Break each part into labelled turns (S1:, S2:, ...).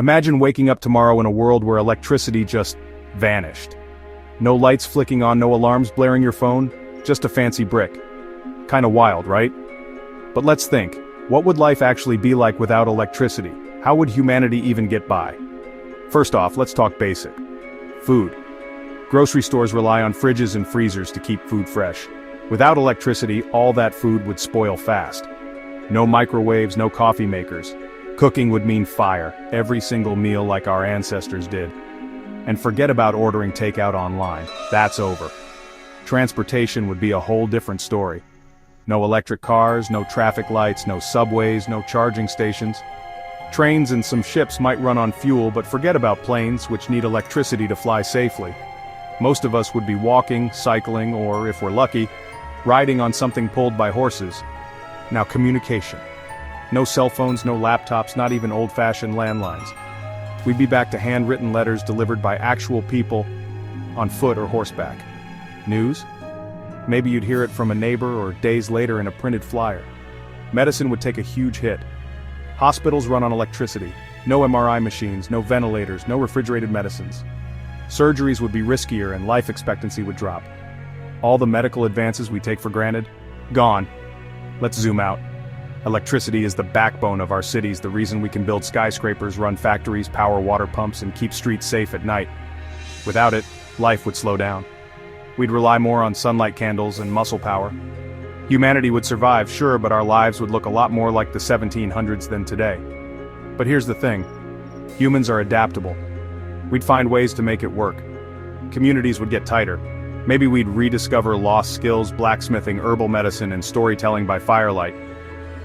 S1: Imagine waking up tomorrow in a world where electricity just vanished. No lights flicking on, no alarms blaring your phone, just a fancy brick. Kinda wild, right? But let's think, what would life actually be like without electricity? How would humanity even get by? First off, let's talk basic. Food. Grocery stores rely on fridges and freezers to keep food fresh. Without electricity, all that food would spoil fast. No microwaves, no coffee makers. Cooking would mean fire, every single meal like our ancestors did. And forget about ordering takeout online, that's over. Transportation would be a whole different story. No electric cars, no traffic lights, no subways, no charging stations. Trains and some ships might run on fuel, but forget about planes, which need electricity to fly safely. Most of us would be walking, cycling, or, if we're lucky, riding on something pulled by horses. Now communication. No cell phones, no laptops, not even old-fashioned landlines. We'd be back to handwritten letters delivered by actual people, on foot or horseback. News? Maybe you'd hear it from a neighbor or days later in a printed flyer. Medicine would take a huge hit. Hospitals run on electricity. No MRI machines, no ventilators, no refrigerated medicines. Surgeries would be riskier and life expectancy would drop. All the medical advances we take for granted? Gone. Let's zoom out. Electricity is the backbone of our cities, the reason we can build skyscrapers, run factories, power water pumps, and keep streets safe at night. Without it, life would slow down. We'd rely more on sunlight candles and muscle power. Humanity would survive, sure, but our lives would look a lot more like the 1700s than today. But here's the thing. Humans are adaptable. We'd find ways to make it work. Communities would get tighter. Maybe we'd rediscover lost skills, blacksmithing, herbal medicine, and storytelling by firelight.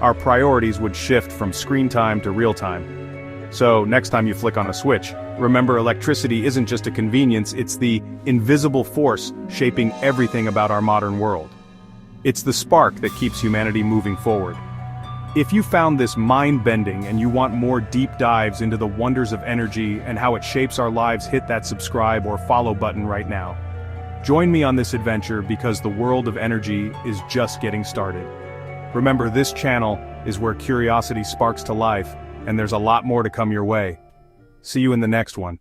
S1: Our priorities would shift from screen time to real time. So, next time you flick on a switch, remember electricity isn't just a convenience, it's the invisible force shaping everything about our modern world. It's the spark that keeps humanity moving forward. If you found this mind-bending and you want more deep dives into the wonders of energy and how it shapes our lives, hit that subscribe or follow button right now. Join me on this adventure because the world of energy is just getting started. Remember, this channel is where curiosity sparks to life, and there's a lot more to come your way. See you in the next one.